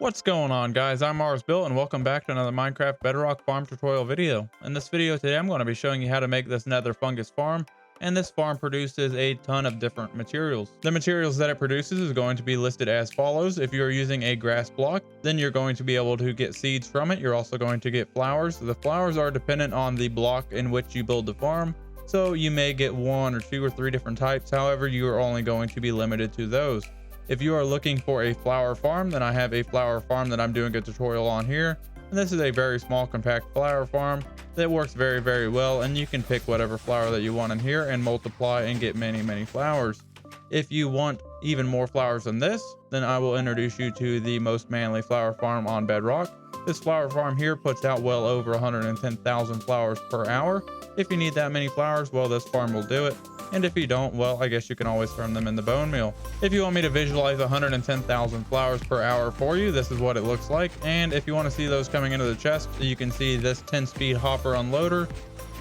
What's going on, guys? I'm Mars Built and welcome back to another Minecraft Bedrock farm tutorial video. In this video today I'm going to be showing you how to make this Nether Fungus farm, and this farm produces a ton of different materials. The materials that it produces is going to be listed as follows. If you're using a grass block, then you're going to be able to get seeds from it. You're also going to get flowers. The flowers are dependent on the block in which you build the farm, so you may get one or two or three different types. However, you are only going to be limited to those. If you are looking for a flower farm, then I have a flower farm that I'm doing a tutorial on here. And this is a very small compact flower farm that works very well, and you can pick whatever flower that you want in here and multiply and get many flowers. If you want even more flowers than this, then I will introduce you to the most manly flower farm on Bedrock. This flower farm here puts out well over 110,000 flowers per hour. If you need that many flowers, well, this farm will do it. And if you don't, well, I guess you can always turn them into bone meal. If you want me to visualize 110,000 flowers per hour for you, this is what it looks like. And if you want to see those coming into the chest, you can see this 10-speed hopper unloader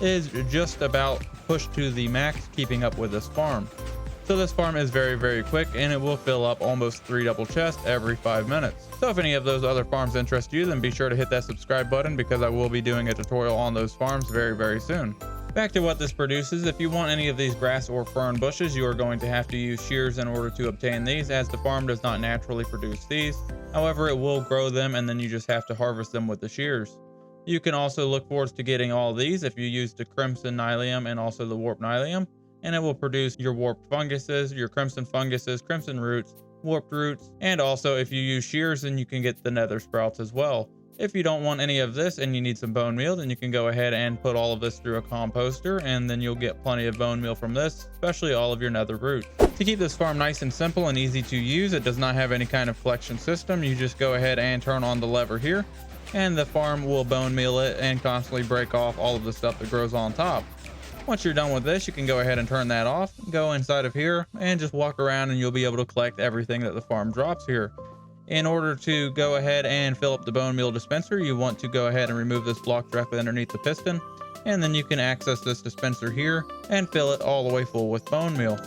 is just about pushed to the max, keeping up with this farm. So this farm is very quick, and it will fill up almost 3 double chests every 5 minutes. So if any of those other farms interest you, then be sure to hit that subscribe button, because I will be doing a tutorial on those farms very soon. Back to what this produces. If you want any of these grass or fern bushes, you are going to have to use shears in order to obtain these, as the farm does not naturally produce these. However, it will grow them, and then you just have to harvest them with the shears. You can also look forward to getting all these if you use the crimson nylium and also the warp nylium, and it will produce your warped funguses, your crimson funguses, crimson roots, warped roots, and also if you use shears, then you can get the nether sprouts as well. If you don't want any of this and you need some bone meal, then you can go ahead and put all of this through a composter, and then you'll get plenty of bone meal from this, especially all of your nether roots. To keep this farm nice and simple and easy to use, it does not have any kind of collection system. You just go ahead and turn on the lever here, and the farm will bone meal it and constantly break off all of the stuff that grows on top. Once you're done with this, you can go ahead and turn that off, go inside of here, and just walk around, and you'll be able to collect everything that the farm drops here. In order to go ahead and fill up the bone meal dispenser, you want to go ahead and remove this block directly underneath the piston, and then you can access this dispenser here and fill it all the way full with bone meal.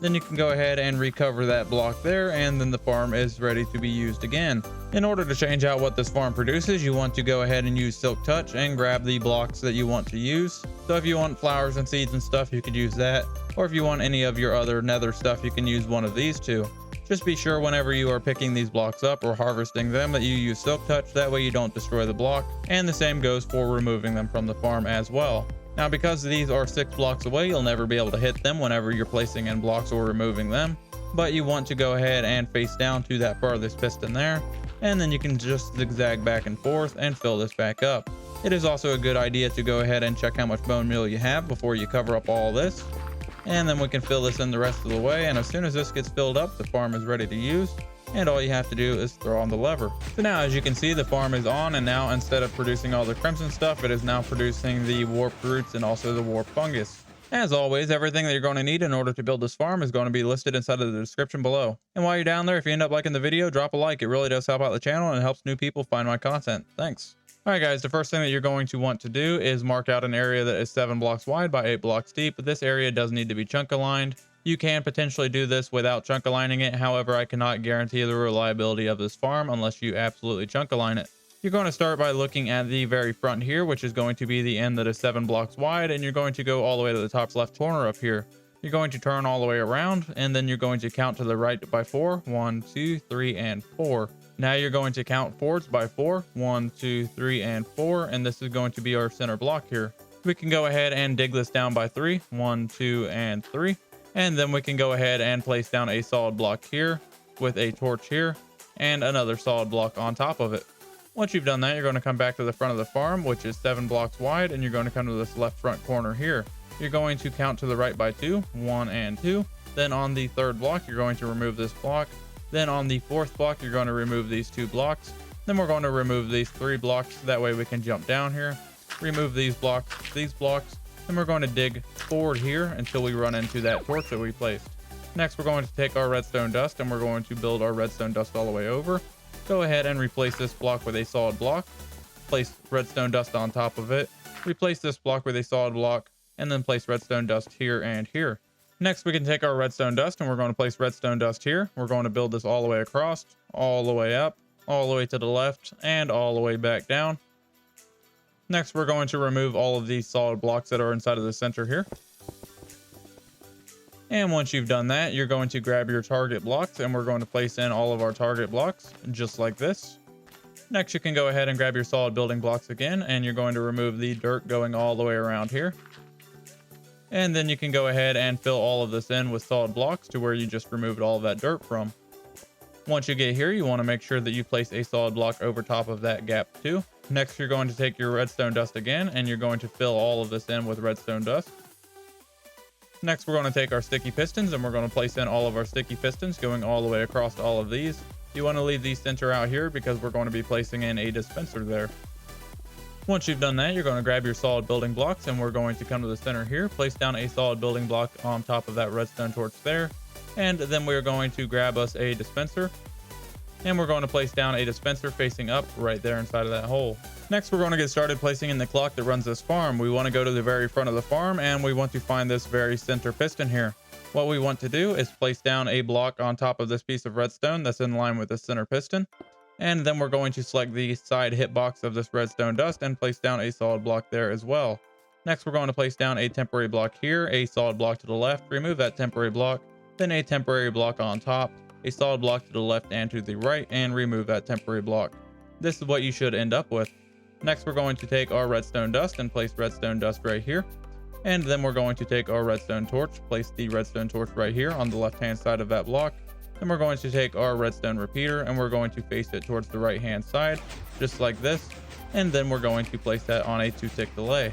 Then you can go ahead and recover that block there, and then the farm is ready to be used again. In order to change out what this farm produces, you want to go ahead and use Silk Touch and grab the blocks that you want to use. So if you want flowers and seeds and stuff, you could use that, or if you want any of your other nether stuff, you can use one of these two. Just be sure whenever you are picking these blocks up or harvesting them that you use Silk Touch, that way you don't destroy the block, and the same goes for removing them from the farm as well. Now, because these are 6 blocks away, you'll never be able to hit them whenever you're placing in blocks or removing them, but you want to go ahead and face down to that farthest piston there, and then you can just zigzag back and forth and fill this back up. It is also a good idea to go ahead and check how much bone meal you have before you cover up all this. And then we can fill this in the rest of the way, and as soon as this gets filled up, the farm is ready to use, and all you have to do is throw on the lever. So now, as you can see, the farm is on, and now instead of producing all the crimson stuff, it is now producing the warped roots and also the warped fungus. As always, everything that you're going to need in order to build this farm is going to be listed inside of the description below. And while you're down there, if you end up liking the video, drop a like. It really does help out the channel, and it helps new people find my content. Thanks. Alright guys, the first thing that you're going to want to do is mark out an area that is 7 blocks wide by 8 blocks deep. But this area does need to be chunk aligned. You can potentially do this without chunk aligning it. However, I cannot guarantee the reliability of this farm unless you absolutely chunk align it. You're going to start by looking at the very front here, which is going to be the end that is 7 blocks wide, and you're going to go all the way to the top left corner up here. You're going to turn all the way around, and then you're going to count to the right by 4. 1, 2, 3, and 4. Now you're going to count forwards by 4. 1, 2, 3, and 4, and this is going to be our center block here. We can go ahead and dig this down by 3. 1, 2, and 3. And then we can go ahead and place down a solid block here with a torch here and another solid block on top of it. Once you've done that, you're going to come back to the front of the farm, which is 7 blocks wide, and you're going to come to this left front corner here. You're going to count to the right by 2. 1 and 2. Then on the 3rd block, you're going to remove this block. Then on the 4th block, you're going to remove these 2 blocks. Then we're going to remove these 3 blocks. That way we can jump down here, remove these blocks. Then we're going to dig forward here until we run into that torch that we placed. Next, we're going to take our redstone dust, and we're going to build our redstone dust all the way over. Go ahead and replace this block with a solid block. Place redstone dust on top of it. Replace this block with a solid block, and then place redstone dust here and here. Next, we can take our redstone dust, and we're going to place redstone dust here. We're going to build this all the way across, all the way up, all the way to the left, and all the way back down. Next, we're going to remove all of these solid blocks that are inside of the center here. And once you've done that, you're going to grab your target blocks, and we're going to place in all of our target blocks just like this. Next, you can go ahead and grab your solid building blocks again, and you're going to remove the dirt going all the way around here. And then you can go ahead and fill all of this in with solid blocks to where you just removed all of that dirt from. Once you get here, you want to make sure that you place a solid block over top of that gap too. Next, you're going to take your redstone dust again, and you're going to fill all of this in with redstone dust. Next, we're going to take our sticky pistons, and we're going to place in all of our sticky pistons going all the way across all of these. You want to leave the center out here because we're going to be placing in a dispenser there. Once you've done that, you're going to grab your solid building blocks, and we're going to come to the center here, place down a solid building block on top of that redstone torch there. And then we're going to grab us a dispenser, and we're going to place down a dispenser facing up right there inside of that hole. Next, we're going to get started placing in the clock that runs this farm. We want to go to the very front of the farm, and we want to find this very center piston here. What we want to do is place down a block on top of this piece of redstone that's in line with the center piston. And then we're going to select the side hitbox of this redstone dust and place down a solid block there as well. Next, we're going to place down a temporary block here, a solid block to the left, remove that temporary block, then a temporary block on top, a solid block to the left and to the right, and remove that temporary block. This is what you should end up with. Next, we're going to take our redstone dust and place redstone dust right here. And then we're going to take our redstone torch, place the redstone torch right here on the left hand side of that block. Then we're going to take our redstone repeater, and we're going to face it towards the right hand side, just like this. And then we're going to place that on a 2-tick delay.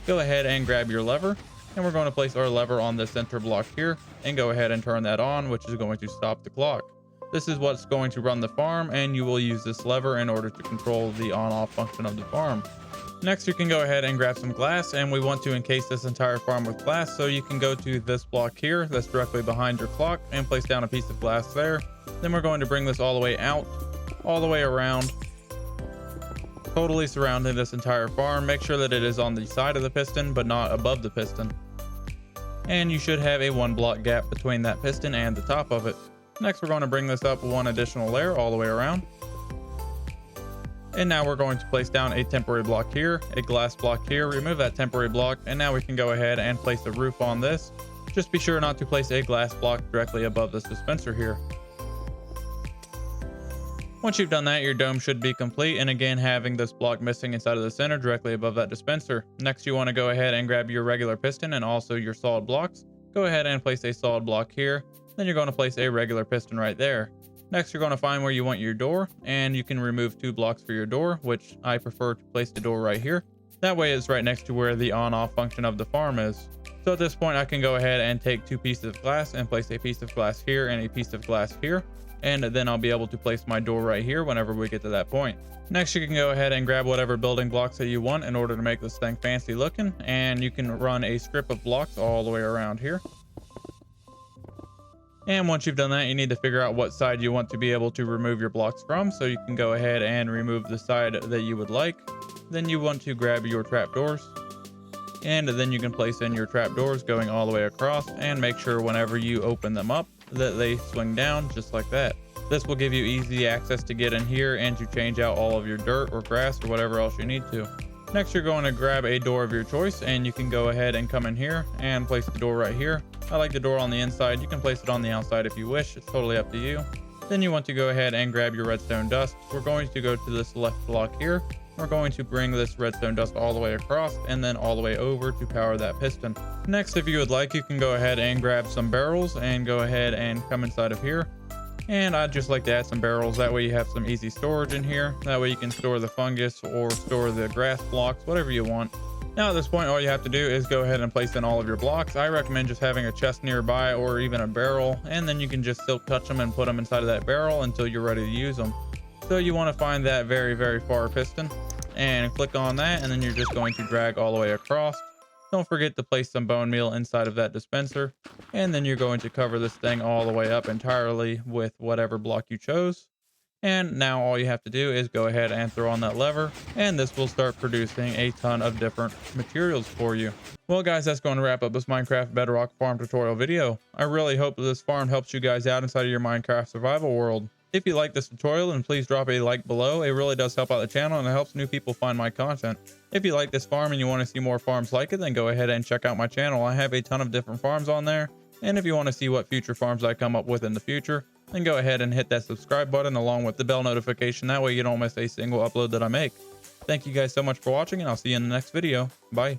Go ahead and grab your lever, and we're going to place our lever on the center block here and go ahead and turn that on, which is going to stop the clock. This is what's going to run the farm, and you will use this lever in order to control the on-off function of the farm. Next, you can go ahead and grab some glass, and we want to encase this entire farm with glass, so you can go to this block here that's directly behind your clock and place down a piece of glass there. Then we're going to bring this all the way out, all the way around, totally surrounding this entire farm. Make sure that it is on the side of the piston but not above the piston. And you should have a 1 block gap between that piston and the top of it. Next, we're going to bring this up 1 additional layer all the way around. And now we're going to place down a temporary block here, a glass block here, remove that temporary block, and now we can go ahead and place a roof on this. Just be sure not to place a glass block directly above this dispenser here. Once you've done that, your dome should be complete, and again having this block missing inside of the center directly above that dispenser. Next, you want to go ahead and grab your regular piston and also your solid blocks. Go ahead and place a solid block here, then you're going to place a regular piston right there. Next, you're going to find where you want your door, and you can remove 2 blocks for your door, which I prefer to place the door right here. That way it's right next to where the on-off function of the farm is. So at this point, I can go ahead and take 2 pieces of glass and place a piece of glass here and a piece of glass here. And then I'll be able to place my door right here whenever we get to that point. Next, you can go ahead and grab whatever building blocks that you want in order to make this thing fancy looking. And you can run a strip of blocks all the way around here. And once you've done that, you need to figure out what side you want to be able to remove your blocks from. So you can go ahead and remove the side that you would like. Then you want to grab your trapdoors. And then you can place in your trapdoors going all the way across, and make sure whenever you open them up that they swing down just like that. This will give you easy access to get in here and to change out all of your dirt or grass or whatever else you need to. Next, you're going to grab a door of your choice, and you can go ahead and come in here and place the door right here. I like the door on the inside. You can place it on the outside if you wish. It's totally up to you. Then you want to go ahead and grab your redstone dust. We're going to go to this left block here. We're going to bring this redstone dust all the way across and then all the way over to power that piston. Next, if you would like, you can go ahead and grab some barrels and go ahead and come inside of here. And I'd just like to add some barrels. That way you have some easy storage in here. That way you can store the fungus or store the grass blocks, whatever you want. Now at this point, all you have to do is go ahead and place in all of your blocks. I recommend just having a chest nearby or even a barrel, and then you can just silk touch them and put them inside of that barrel until you're ready to use them. So you want to find that very, very far piston and click on that, and then you're just going to drag all the way across. Don't forget to place some bone meal inside of that dispenser, and then you're going to cover this thing all the way up entirely with whatever block you chose. And now all you have to do is go ahead and throw on that lever, and this will start producing a ton of different materials for you. Well guys, that's going to wrap up this Minecraft Bedrock farm tutorial video. I really hope that this farm helps you guys out inside of your Minecraft survival world. If you like this tutorial, then please drop a like below. It really does help out the channel and it helps new people find my content. If you like this farm and you want to see more farms like it, then go ahead and check out my channel. I have a ton of different farms on there. And if you want to see what future farms I come up with in the future, then go ahead and hit that subscribe button along with the bell notification. That way you don't miss a single upload that I make. Thank you guys so much for watching, and I'll see you in the next video. Bye.